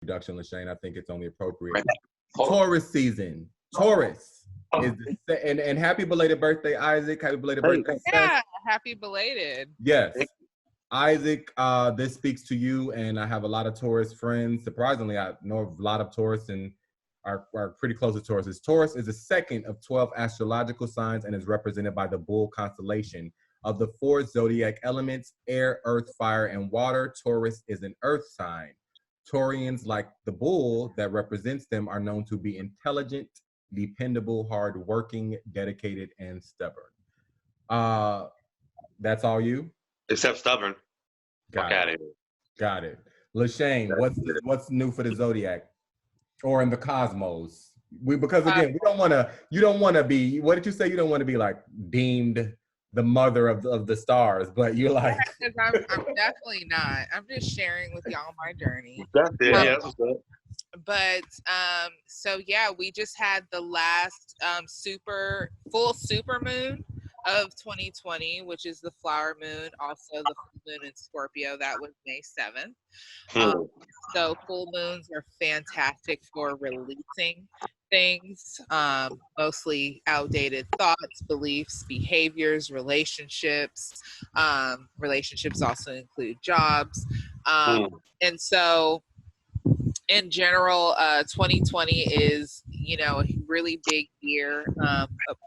introduction, LaShane. I think it's only appropriate. Taurus season. Taurus is and happy belated birthday, Isaac. Happy belated birthday, Seth. Yeah, happy belated. Yes. Isaac, this speaks to you, and I have a lot of Taurus friends. Surprisingly, I know a lot of Taurus and are pretty close to Taurus. Taurus is the second of 12 astrological signs and is represented by the bull constellation. Of the 4 zodiac elements, air, earth, fire, and water, Taurus is an earth sign. Taurians, like the bull that represents them, are known to be intelligent, dependable, hardworking, dedicated, and stubborn. That's all you? Except stubborn. Got it. LaShane, what's new for the zodiac or in the cosmos? Because again, you don't want to be, what did you say? You don't want to be like deemed the mother of the stars, but you're like. I'm definitely not. I'm just sharing with y'all my journey. But so yeah, we just had the last full super moon of 2020, which is the flower moon, also the full moon in Scorpio. That was May 7th. So full moons are fantastic for releasing things, mostly outdated thoughts, beliefs, behaviors, relationships. Relationships also include jobs. And so in general, 2020 is, a really big year.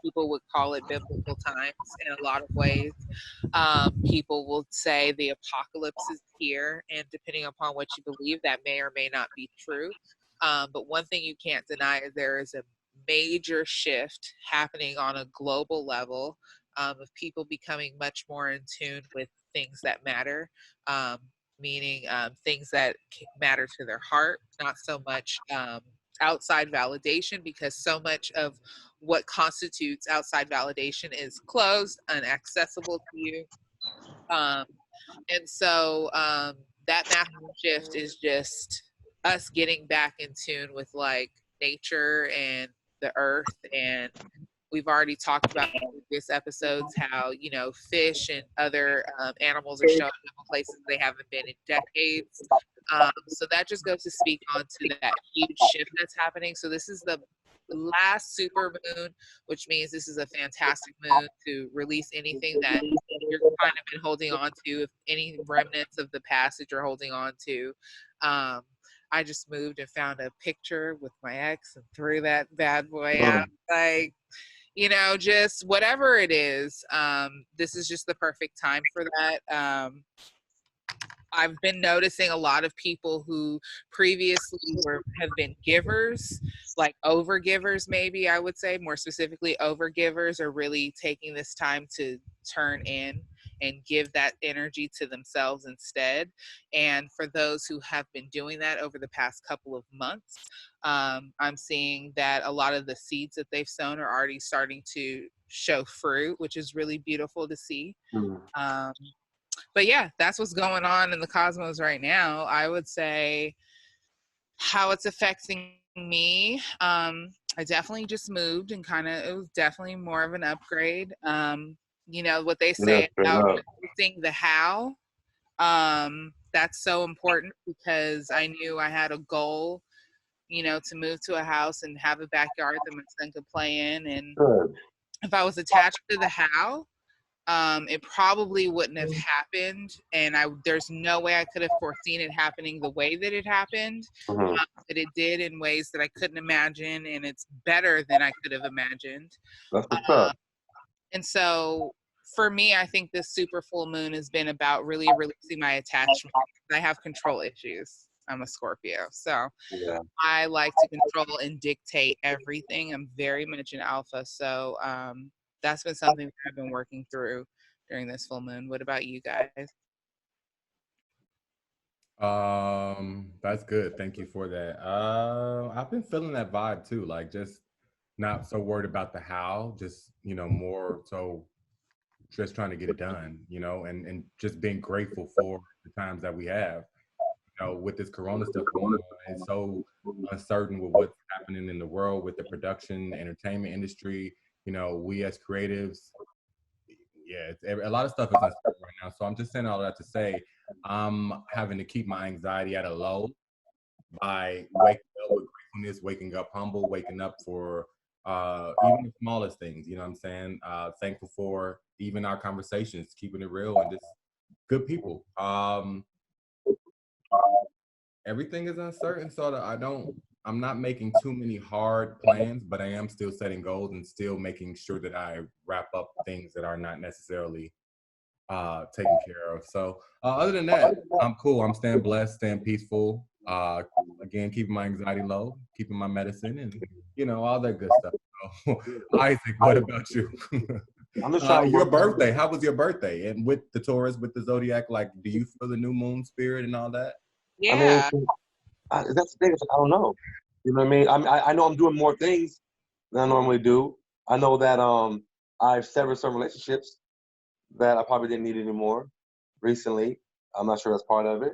People would call it biblical times in a lot of ways. People will say the apocalypse is here, and depending upon what you believe, that may or may not be true. But one thing you can't deny is there is a major shift happening on a global level of people becoming much more in tune with things that matter. Meaning things that matter to their heart, not so much outside validation, because so much of what constitutes outside validation is closed, inaccessible to you. And so that massive shift is just us getting back in tune with like nature and the earth. And we've already talked about in previous episodes how, fish and other animals are showing up in places they haven't been in decades. So that just goes to speak on to that huge shift that's happening. So this is the last super moon, which means this is a fantastic moon to release anything that you're kind of been holding on to, if any remnants of the past that you're holding on to. I just moved and found a picture with my ex and threw that bad boy out. Like, just whatever it is, this is just the perfect time for that. I've been noticing a lot of people who previously have been givers, like overgivers, maybe I would say, more specifically overgivers, are really taking this time to turn in and give that energy to themselves instead. And for those who have been doing that over the past couple of months, I'm seeing that a lot of the seeds that they've sown are already starting to show fruit, which is really beautiful to see. But yeah, that's what's going on in the cosmos right now. I would say how it's affecting me. I definitely just moved and it was definitely more of an upgrade. What they say about releasing the how. That's so important because I knew I had a goal, to move to a house and have a backyard that my son could play in. And if I was attached to the how, it probably wouldn't have happened, and there's no way I could have foreseen it happening the way that it happened. But it did in ways that I couldn't imagine, and it's better than I could have imagined. That's what's up. And so for me, I think this super full moon has been about really releasing my attachment. I have control issues. I'm a Scorpio, so I like to control and dictate everything. I'm very much an alpha, so that's been something that I've been working through during this full moon. What about you guys? That's good. Thank you for that. I've been feeling that vibe too, like just not so worried about the how, just, more so just trying to get it done, and just being grateful for the times that we have. With this corona stuff going on, it's so uncertain with what's happening in the world with the production, entertainment industry. We as creatives, a lot of stuff is uncertain right now. So I'm just saying all that to say I'm having to keep my anxiety at a low by waking up with gratefulness, waking up humble, waking up for even the smallest things. You know what I'm saying? Thankful for even our conversations, keeping it real, and just good people. Everything is uncertain, so that I'm not making too many hard plans, but I am still setting goals and still making sure that I wrap up things that are not necessarily taken care of. So other than that, I'm cool. I'm staying blessed, staying peaceful. Again, keeping my anxiety low, keeping my medicine, and all that good stuff. So, Isaac, what about you? I'm just trying your birthday. How was your birthday? And with the Taurus, with the Zodiac, like, do you feel the new moon spirit and all that? Yeah. I mean, that's the thing. I don't know. You know what I mean? I know I'm doing more things than I normally do. I know that I've severed some relationships that I probably didn't need anymore recently. I'm not sure that's part of it.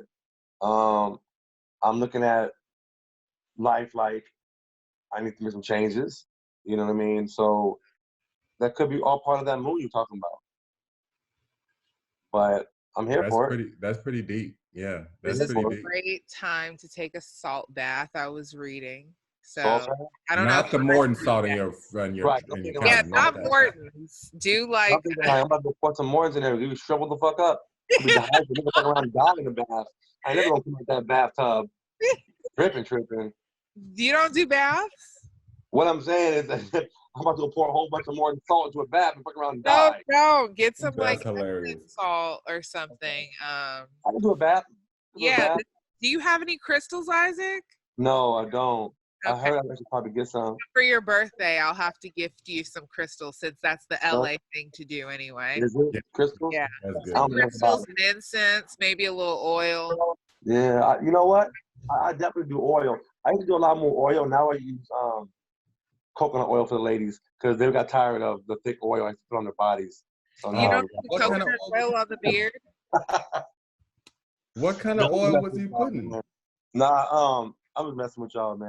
I'm looking at life like I need to make some changes. You know what I mean? So that could be all part of that moon you're talking about. But I'm here for it. That's pretty deep. Yeah, that's This is pretty a deep. great time to take a salt bath. I was reading. So I don't not know. The Morton salt in your right. in your Yeah, counter, not Morton's. Do like I'm about to put some Mortons in there. You shrivel the fuck up. You'll be dehydrated. You're gonna fuck around dying in the bath. I never gonna come out that bathtub. Tripping. You don't do baths? What I'm saying is that I'm about to pour a whole bunch of Morton salt into a bath and fuck around and die. No. Get some That's like hilarious. salt or something. I can do a bath. Yeah. Do you have any crystals, Isaac? No, I don't. Okay. I heard I should probably get some. For your birthday, I'll have to gift you some crystals since that's the LA thing to do anyway. Is it? Yeah. Crystals? Yeah. That's good. Crystals and incense, maybe a little oil. Yeah, you know what? I definitely do oil. I used to do a lot more oil. Now I use coconut oil for the ladies because they got tired of the thick oil I used to put on their bodies. So You don't do coconut oil on the beard? What kind of oil was he putting? Nah, I'm just messing with y'all, man.